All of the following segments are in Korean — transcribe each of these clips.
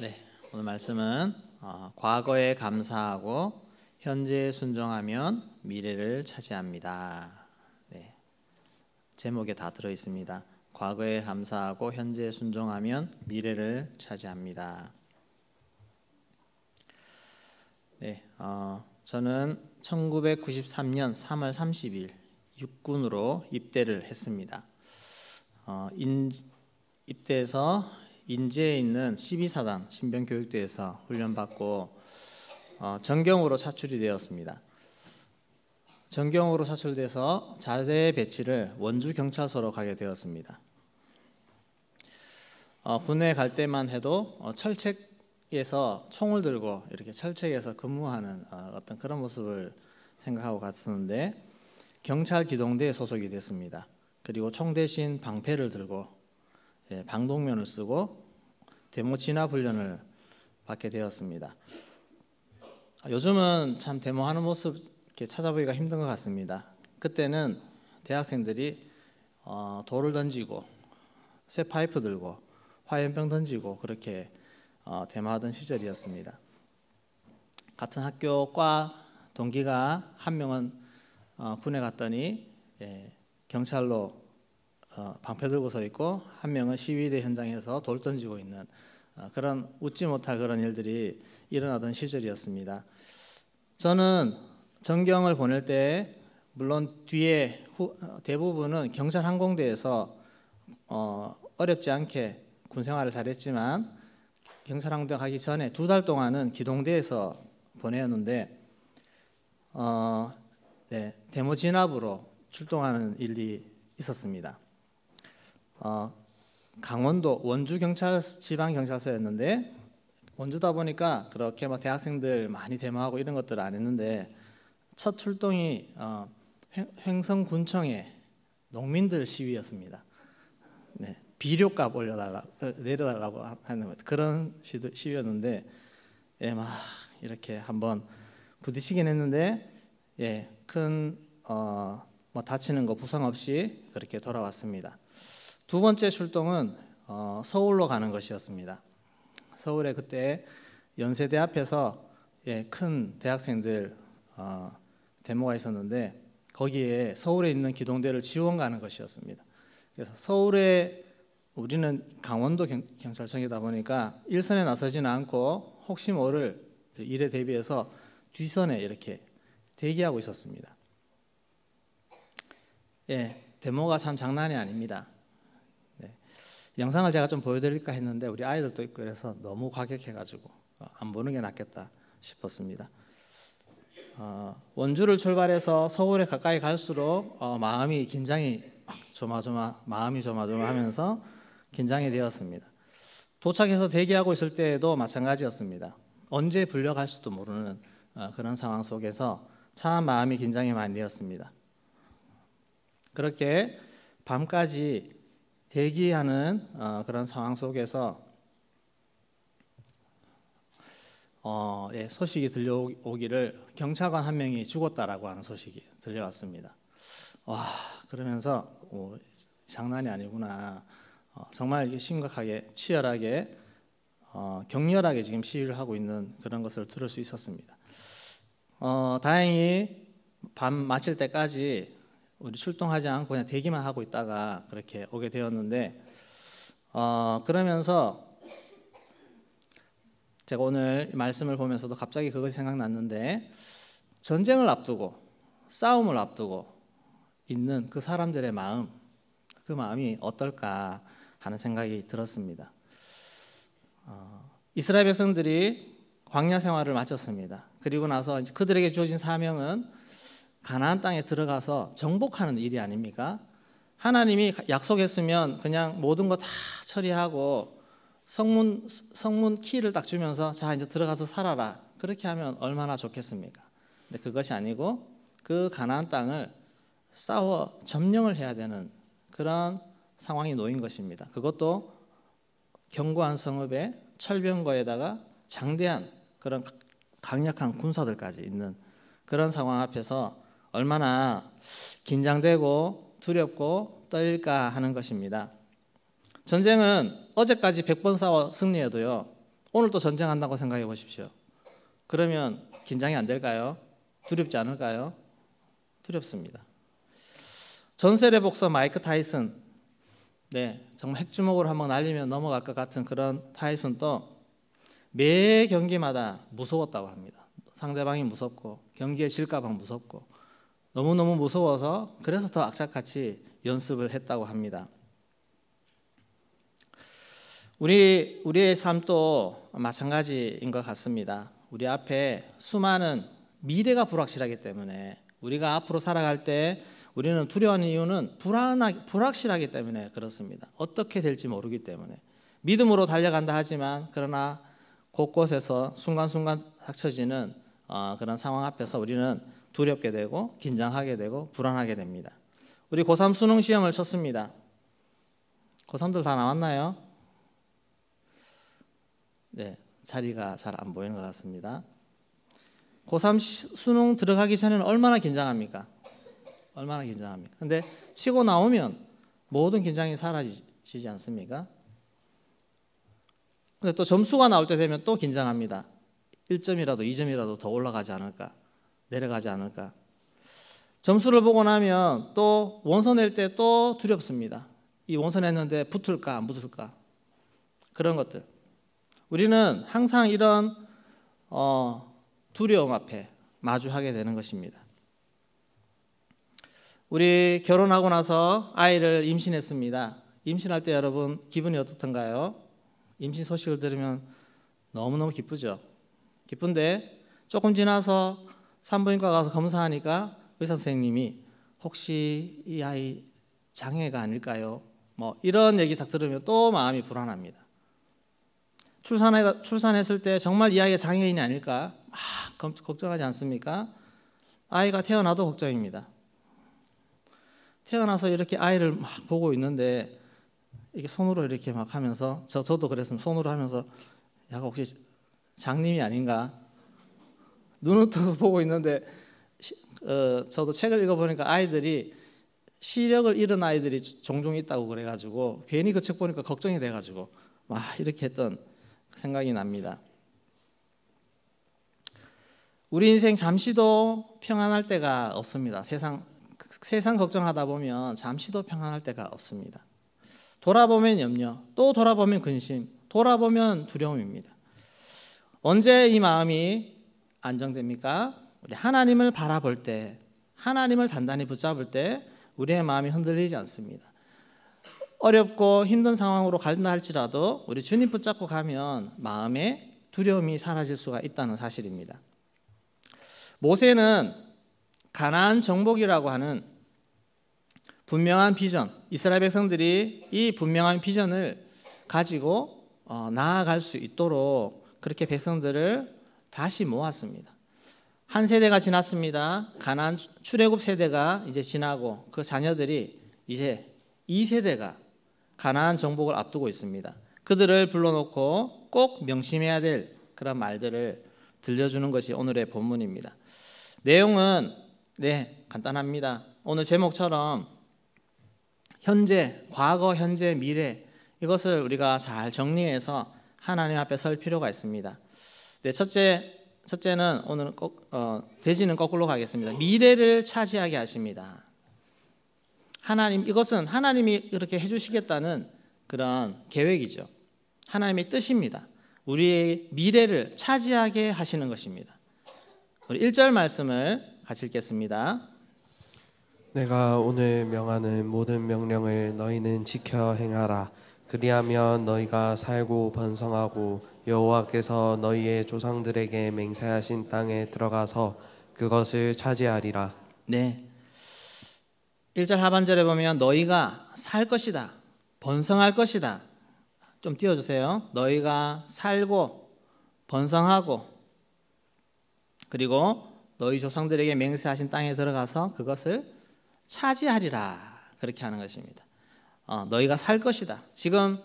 네, 오늘 말씀은 과거에 감사하고 현재에 순종하면 미래를 차지합니다. 네, 제목에 다 들어 있습니다. 과거에 감사하고 현재에 순종하면 미래를 차지합니다. 네, 저는 1993년 3월 30일 육군으로 입대를 했습니다. 입대해서 인제에 있는 12사단 신병교육대에서 훈련받고 전경으로 차출이 되었습니다. 전경으로 차출돼서 자대 배치를 원주경찰서로 가게 되었습니다. 군에 갈 때만 해도 철책에서 총을 들고 이렇게 철책에서 근무하는 어떤 그런 모습을 생각하고 갔었는데, 경찰 기동대에 소속이 됐습니다. 그리고 총 대신 방패를 들고 방독면을 쓰고 데모 진압 훈련을 받게 되었습니다. 요즘은 참 데모하는 모습 이렇게 찾아보기가 힘든 것 같습니다. 그때는 대학생들이 돌을 던지고 쇠파이프 들고 화염병 던지고 그렇게 데모하던 시절이었습니다. 같은 학교과 동기가 한 명은 군에 갔더니 경찰로 방패 들고 서 있고, 한 명은 시위대 현장에서 돌 던지고 있는 그런 웃지 못할 그런 일들이 일어나던 시절이었습니다. 저는 전경을 보낼 때 물론 뒤에 대부분은 경찰 항공대에서 어렵지 않게 군 생활을 잘했지만, 경찰 항공대 가기 전에 2달 동안은 기동대에서 보내었는데 데모 진압으로 출동하는 일이 있었습니다. 강원도 원주 지방 경찰서였는데, 원주다 보니까 그렇게 막 대학생들 많이 데모하고 이런 것들을 안 했는데, 첫 출동이 횡성군청의 농민들 시위였습니다. 네, 비료값 내려달라고 하는 그런 시위였는데, 막 이렇게 한번 부딪히긴 했는데, 큰 다치는 거 부상 없이 그렇게 돌아왔습니다. 두 번째 출동은 서울로 가는 것이었습니다. 서울에 그때 연세대 앞에서 큰 대학생들 데모가 있었는데, 거기에 서울에 있는 기동대를 지원 가는 것이었습니다. 그래서 서울에, 우리는 강원도 경찰청이다 보니까 일선에 나서지는 않고 혹시 모를 일에 대비해서 뒷선에 이렇게 대기하고 있었습니다. 데모가 참 장난이 아닙니다. 영상을 제가 좀 보여드릴까 했는데 우리 아이들도 있고 그래서 너무 과격해가지고 안 보는 게 낫겠다 싶었습니다. 원주를 출발해서 서울에 가까이 갈수록 마음이 조마조마하면서 긴장이 되었습니다. 도착해서 대기하고 있을 때에도 마찬가지였습니다. 언제 불려갈지도 모르는 그런 상황 속에서 참 마음이 긴장이 많이 되었습니다. 그렇게 밤까지 대기하는 그런 상황 속에서 소식이 들려오기를 경찰관 한 명이 죽었다라고 하는 소식이 들려왔습니다. 와, 그러면서 장난이 아니구나. 정말 심각하게 치열하게 격렬하게 지금 시위를 하고 있는 그런 것을 들을 수 있었습니다. 다행히 밤 마칠 때까지 우리 출동하지 않고 그냥 대기만 하고 있다가 그렇게 오게 되었는데, 그러면서 제가 오늘 말씀을 보면서도 갑자기 그것이 생각났는데, 전쟁을 앞두고 싸움을 앞두고 있는 그 사람들의 마음, 그 마음이 어떨까 하는 생각이 들었습니다. 이스라엘 백성들이 광야 생활을 마쳤습니다. 그리고 나서 이제 그들에게 주어진 사명은 가나안 땅에 들어가서 정복하는 일이 아닙니까? 하나님이 약속했으면 그냥 모든 거 다 처리하고 성문 키를 딱 주면서 자 이제 들어가서 살아라, 그렇게 하면 얼마나 좋겠습니까? 근데 그것이 아니고 그 가나안 땅을 싸워 점령을 해야 되는 그런 상황이 놓인 것입니다. 그것도 견고한 성읍에 철병거에다가 장대한 그런 강력한 군사들까지 있는 그런 상황 앞에서 얼마나 긴장되고 두렵고 떨릴까 하는 것입니다. 전쟁은 어제까지 100번 싸워 승리해도요, 오늘 또 전쟁한다고 생각해 보십시오. 그러면 긴장이 안 될까요? 두렵지 않을까요? 두렵습니다. 전설의 복서 마이크 타이슨, 정말 핵주먹으로 한번 날리면 넘어갈 것 같은 그런 타이슨도 매 경기마다 무서웠다고 합니다. 상대방이 무섭고 경기에 질까 봐 무섭고 너무너무 무서워서 그래서 더 악착같이 연습을 했다고 합니다. 우리의 삶도 마찬가지인 것 같습니다. 우리 앞에 수많은 미래가 불확실하기 때문에 우리가 앞으로 살아갈 때 우리는 두려워하는 이유는 불확실하기 때문에 그렇습니다. 어떻게 될지 모르기 때문에. 믿음으로 달려간다 하지만 그러나 곳곳에서 순간순간 닥쳐지는 그런 상황 앞에서 우리는 두렵게 되고 긴장하게 되고 불안하게 됩니다. 우리 고3 수능 시험을 쳤습니다. 고3들 다 나왔나요? 자리가 잘 안 보이는 것 같습니다. 고3 수능 들어가기 전에는 얼마나 긴장합니까? 얼마나 긴장합니까? 근데 치고 나오면 모든 긴장이 사라지지 않습니까? 근데 또 점수가 나올 때 되면 또 긴장합니다. 1점이라도 2점이라도 더 올라가지 않을까? 내려가지 않을까? 점수를 보고 나면 또 원서 낼 때 또 두렵습니다. 이 원서 냈는데 붙을까 안 붙을까? 그런 것들. 우리는 항상 이런 두려움 앞에 마주하게 되는 것입니다. 우리 결혼하고 나서 아이를 임신했습니다. 임신할 때 여러분 기분이 어떻던가요? 임신 소식을 들으면 너무너무 기쁘죠. 기쁜데 조금 지나서 산부인과 가서 검사하니까 의사 선생님이 혹시 이 아이 장애가 아닐까요? 이런 얘기 딱 들으면 또 마음이 불안합니다. 출산했을 때 정말 이 아이가 장애인이 아닐까 막 걱정하지 않습니까? 아이가 태어나도 걱정입니다. 태어나서 이렇게 아이를 막 보고 있는데 이렇게 손으로 이렇게 막 하면서 저도 그랬으면 손으로 하면서 야가 혹시 장님이 아닌가? 눈을 떠서 보고 있는데 저도 책을 읽어보니까 아이들이 시력을 잃은 아이들이 종종 있다고 그래가지고 괜히 그 책 보니까 걱정이 돼가지고 막 이렇게 했던 생각이 납니다. 우리 인생 잠시도 평안할 때가 없습니다. 세상 걱정하다 보면 잠시도 평안할 때가 없습니다. 돌아보면 염려, 또 돌아보면 근심, 돌아보면 두려움입니다. 언제 이 마음이 안정됩니까? 우리 하나님을 바라볼 때, 하나님을 단단히 붙잡을 때 우리의 마음이 흔들리지 않습니다. 어렵고 힘든 상황으로 간다 할지라도 우리 주님 붙잡고 가면 마음의 두려움이 사라질 수가 있다는 사실입니다. 모세는 가나안 정복이라고 하는 분명한 비전, 이스라엘 백성들이 이 분명한 비전을 가지고 나아갈 수 있도록 그렇게 백성들을 다시 모았습니다. 한 세대가 지났습니다. 가나안 출애굽 세대가 이제 지나고 그 자녀들이 이제 2세대가 가나안 정복을 앞두고 있습니다. 그들을 불러놓고 꼭 명심해야 될 그런 말들을 들려주는 것이 오늘의 본문입니다. 내용은 간단합니다. 오늘 제목처럼 현재, 과거, 현재, 미래 이것을 우리가 잘 정리해서 하나님 앞에 설 필요가 있습니다. 첫째는 오늘 돼지는 거꾸로 가겠습니다. 미래를 차지하게 하십니다. 이것은 하나님이 이렇게 해주시겠다는 그런 계획이죠. 하나님의 뜻입니다. 우리의 미래를 차지하게 하시는 것입니다. 우리 1절 말씀을 같이 읽겠습니다. 내가 오늘 명하는 모든 명령을 너희는 지켜 행하라. 그리하면 너희가 살고 번성하고 여호와께서 너희의 조상들에게 맹세하신 땅에 들어가서 그것을 차지하리라. 1절 하반절에 보면 너희가 살 것이다, 번성할 것이다. 좀 띄워주세요. 너희가 살고 번성하고 그리고 너희 조상들에게 맹세하신 땅에 들어가서 그것을 차지하리라. 그렇게 하는 것입니다. 너희가 살 것이다. 지금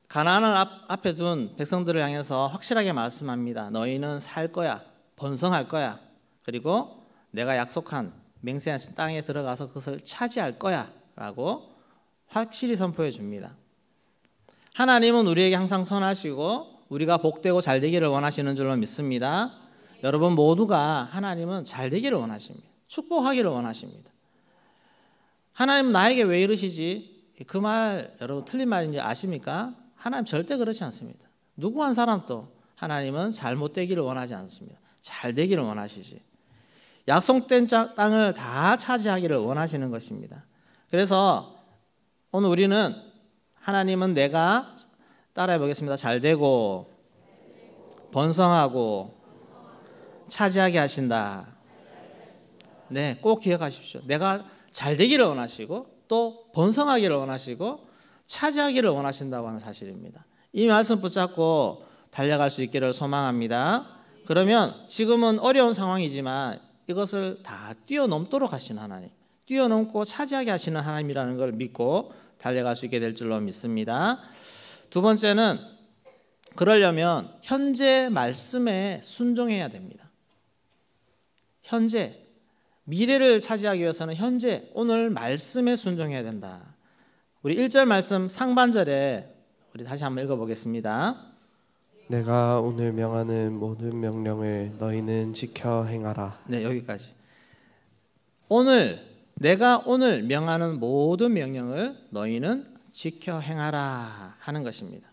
가나안을 앞에 둔 백성들을 향해서 확실하게 말씀합니다. 너희는 살 거야, 번성할 거야. 그리고 내가 약속한 맹세하신 땅에 들어가서 그것을 차지할 거야 라고 확실히 선포해 줍니다. 하나님은 우리에게 항상 선하시고 우리가 복되고 잘 되기를 원하시는 줄로 믿습니다. 여러분 모두가 하나님은 잘 되기를 원하십니다. 축복하기를 원하십니다. 하나님은 나에게 왜 이러시지? 그 말 여러분 틀린 말인지 아십니까? 하나님 절대 그렇지 않습니다. 누구 한 사람도 하나님은 잘못되기를 원하지 않습니다. 잘 되기를 원하시지. 약속된 땅을 다 차지하기를 원하시는 것입니다. 그래서 오늘 우리는 하나님은 내가 따라해 보겠습니다. 잘 되고 번성하고 차지하게 하신다. 네, 꼭 기억하십시오. 내가 잘 되기를 원하시고 또 번성하기를 원하시고 차지하기를 원하신다고 하는 사실입니다. 이 말씀 붙잡고 달려갈 수 있기를 소망합니다. 그러면 지금은 어려운 상황이지만 이것을 다 뛰어넘도록 하시는 하나님, 뛰어넘고 차지하게 하시는 하나님이라는 걸 믿고 달려갈 수 있게 될 줄로 믿습니다. 두 번째는 그러려면 현재 말씀에 순종해야 됩니다. 현재, 미래를 차지하기 위해서는 현재, 오늘 말씀에 순종해야 된다. 우리 1절 말씀 상반절에 우리 다시 한번 읽어보겠습니다. 내가 오늘 명하는 모든 명령을 너희는 지켜 행하라. 네, 여기까지. 내가 오늘 명하는 모든 명령을 너희는 지켜 행하라 하는 것입니다.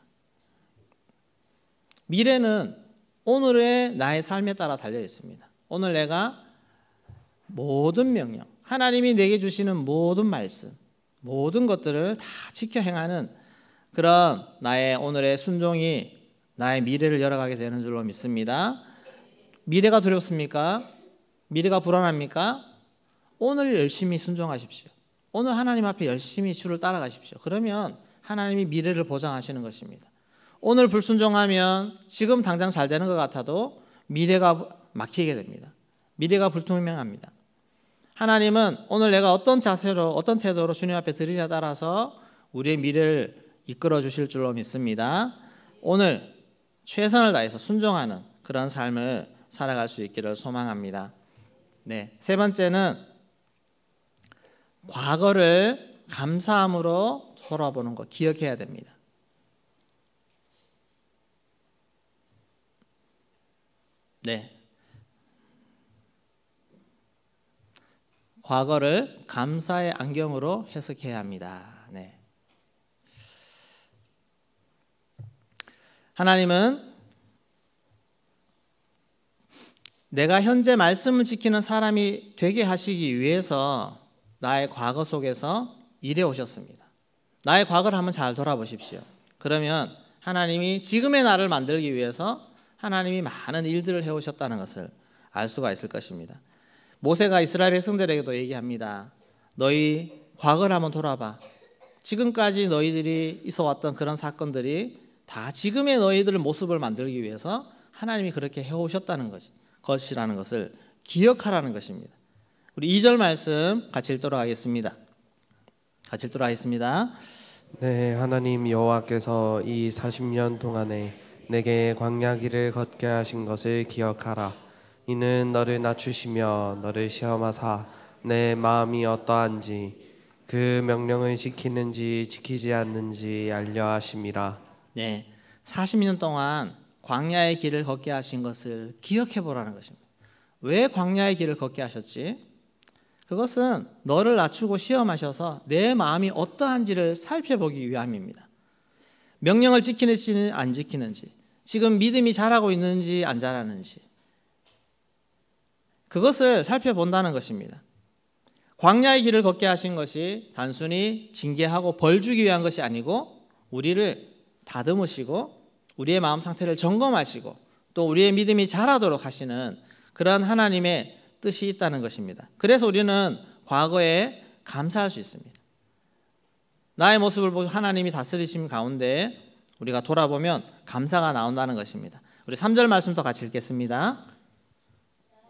미래는 오늘의 나의 삶에 따라 달려 있습니다. 오늘 내가 모든 명령, 하나님이 내게 주시는 모든 말씀, 모든 것들을 다 지켜 행하는 그런 나의 오늘의 순종이 나의 미래를 열어가게 되는 줄로 믿습니다. 미래가 두렵습니까? 미래가 불안합니까? 오늘 열심히 순종하십시오. 오늘 하나님 앞에 열심히 주를 따라가십시오. 그러면 하나님이 미래를 보장하시는 것입니다. 오늘 불순종하면 지금 당장 잘 되는 것 같아도 미래가 막히게 됩니다. 미래가 불투명합니다. 하나님은 오늘 내가 어떤 자세로 어떤 태도로 주님 앞에 드리냐에 따라서 우리의 미래를 이끌어 주실 줄로 믿습니다. 오늘 최선을 다해서 순종하는 그런 삶을 살아갈 수 있기를 소망합니다. 네, 세 번째는 과거를 감사함으로 돌아보는 것 기억해야 됩니다. 네. 과거를 감사의 안경으로 해석해야 합니다. 네. 하나님은 내가 현재 말씀을 지키는 사람이 되게 하시기 위해서 나의 과거 속에서 일해 오셨습니다. 나의 과거를 한번 잘 돌아보십시오. 그러면 하나님이 지금의 나를 만들기 위해서 하나님이 많은 일들을 해오셨다는 것을 알 수가 있을 것입니다. 모세가 이스라엘 백성들에게도 얘기합니다. 너희 과거를 한번 돌아봐. 지금까지 너희들이 있어왔던 그런 사건들이 다 지금의 너희들의 모습을 만들기 위해서 하나님이 그렇게 해오셨다는 것이라는 것을 기억하라는 것입니다. 우리 2절 말씀 같이 읽도록 하겠습니다. 네, 하나님 여호와께서 이 40년 동안에 내게 광야 길을 걷게 하신 것을 기억하라. 이는 너를 낮추시며 너를 시험하사 내 마음이 어떠한지 그 명령을 지키는지 지키지 않는지 알려 하심이라. 네, 40년 동안 광야의 길을 걷게 하신 것을 기억해 보라는 것입니다. 왜 광야의 길을 걷게 하셨지? 그것은 너를 낮추고 시험하셔서 내 마음이 어떠한지를 살펴보기 위함입니다. 명령을 지키는지 안 지키는지, 지금 믿음이 자라고 있는지 안 자라는지, 그것을 살펴본다는 것입니다. 광야의 길을 걷게 하신 것이 단순히 징계하고 벌 주기 위한 것이 아니고 우리를 다듬으시고 우리의 마음 상태를 점검하시고 또 우리의 믿음이 자라도록 하시는 그런 하나님의 뜻이 있다는 것입니다. 그래서 우리는 과거에 감사할 수 있습니다. 나의 모습을 보고 하나님이 다스리심 가운데 우리가 돌아보면 감사가 나온다는 것입니다. 우리 3절 말씀도 같이 읽겠습니다.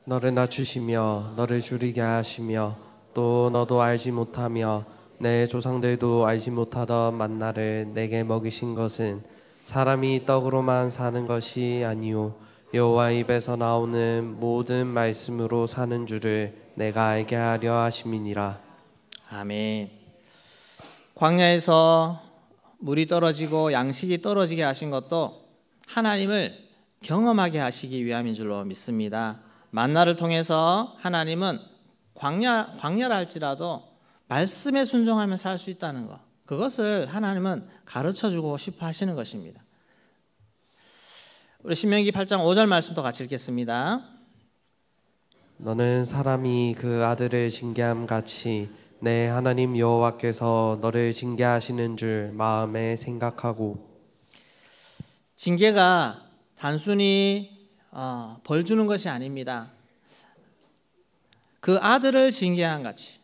너를 낮추시며 너를 줄이게 하시며 또 너도 알지 못하며 내 조상들도 알지 못하던 만나를 내게 먹이신 것은 사람이 떡으로만 사는 것이 아니요 여호와 입에서 나오는 모든 말씀으로 사는 줄을 내가 알게 하려 하심이니라. 아멘. 광야에서 물이 떨어지고 양식이 떨어지게 하신 것도 하나님을 경험하게 하시기 위함인 줄로 믿습니다. 만나를 통해서 하나님은 광야라 할지라도 말씀에 순종하며 살 수 있다는 것, 그것을 하나님은 가르쳐주고 싶어 하시는 것입니다. 우리 신명기 8장 5절 말씀도 같이 읽겠습니다. 너는 사람이 그 아들을 징계함 같이 내 하나님 여호와께서 너를 징계하시는 줄 마음에 생각하고. 징계가 단순히 벌 주는 것이 아닙니다. 그 아들을 징계한 같이,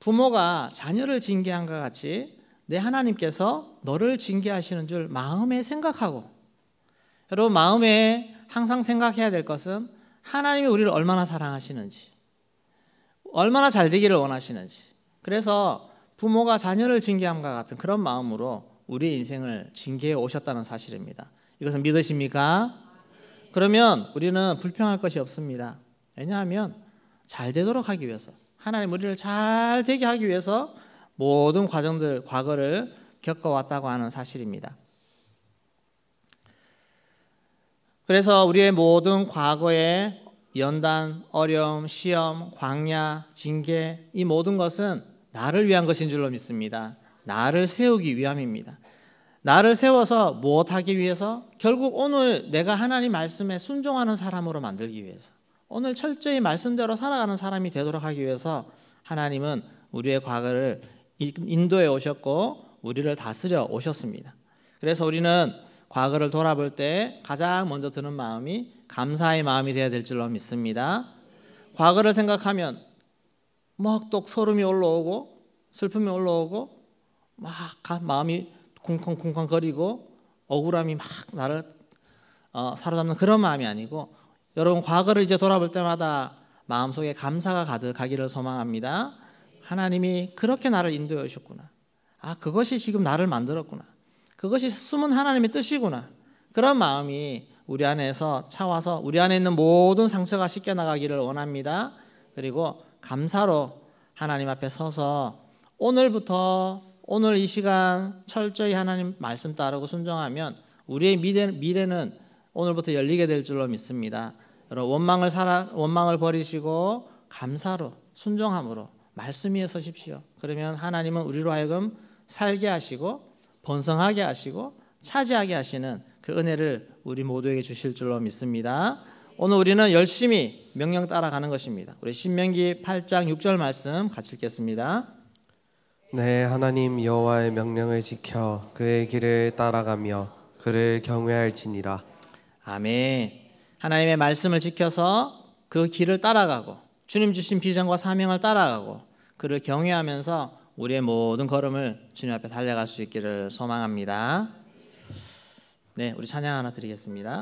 부모가 자녀를 징계한 것 같이 내 하나님께서 너를 징계하시는 줄 마음에 생각하고. 여러분, 마음에 항상 생각해야 될 것은 하나님이 우리를 얼마나 사랑하시는지, 얼마나 잘 되기를 원하시는지. 그래서 부모가 자녀를 징계함과 같은 그런 마음으로 우리의 인생을 징계해 오셨다는 사실입니다. 이것은 믿으십니까? 그러면 우리는 불평할 것이 없습니다. 왜냐하면 잘 되도록 하기 위해서, 하나님 우리를 잘 되게 하기 위해서 모든 과정들, 과거를 겪어왔다고 하는 사실입니다. 그래서 우리의 모든 과거의 연단, 어려움, 시험, 광야, 징계, 이 모든 것은 나를 위한 것인 줄로 믿습니다. 나를 세우기 위함입니다. 나를 세워서 무엇하기 위해서? 결국 오늘 내가 하나님 말씀에 순종하는 사람으로 만들기 위해서, 오늘 철저히 말씀대로 살아가는 사람이 되도록 하기 위해서 하나님은 우리의 과거를 인도해 오셨고 우리를 다스려 오셨습니다. 그래서 우리는 과거를 돌아볼 때 가장 먼저 드는 마음이 감사의 마음이 되어야 될 줄로 믿습니다. 과거를 생각하면 막 또 소름이 올라오고 슬픔이 올라오고 막 마음이 쿵쾅쿵쾅 거리고 억울함이 막 나를 사로잡는 그런 마음이 아니고, 여러분 과거를 이제 돌아볼 때마다 마음속에 감사가 가득하기를 소망합니다. 하나님이 그렇게 나를 인도해 오셨구나. 그것이 지금 나를 만들었구나. 그것이 숨은 하나님의 뜻이구나. 그런 마음이 우리 안에서 차와서 우리 안에 있는 모든 상처가 씻겨나가기를 원합니다. 그리고 감사로 하나님 앞에 서서 오늘부터, 오늘 이 시간 철저히 하나님 말씀 따르고 순종하면 우리의 미래는 오늘부터 열리게 될 줄로 믿습니다. 여러분 원망을 버리시고 감사로, 순종함으로 말씀 위에 서십시오. 그러면 하나님은 우리로 하여금 살게 하시고 번성하게 하시고 차지하게 하시는 그 은혜를 우리 모두에게 주실 줄로 믿습니다. 오늘 우리는 열심히 명령 따라가는 것입니다. 우리 신명기 8장 6절 말씀 같이 읽겠습니다. 내 하나님 여호와의 명령을 지켜 그의 길을 따라가며 그를 경외할지니라. 아멘. 하나님의 말씀을 지켜서 그 길을 따라가고 주님 주신 비전과 사명을 따라가고 그를 경외하면서 우리의 모든 걸음을 주님 앞에 달려갈 수 있기를 소망합니다. 네, 우리 찬양 하나 드리겠습니다.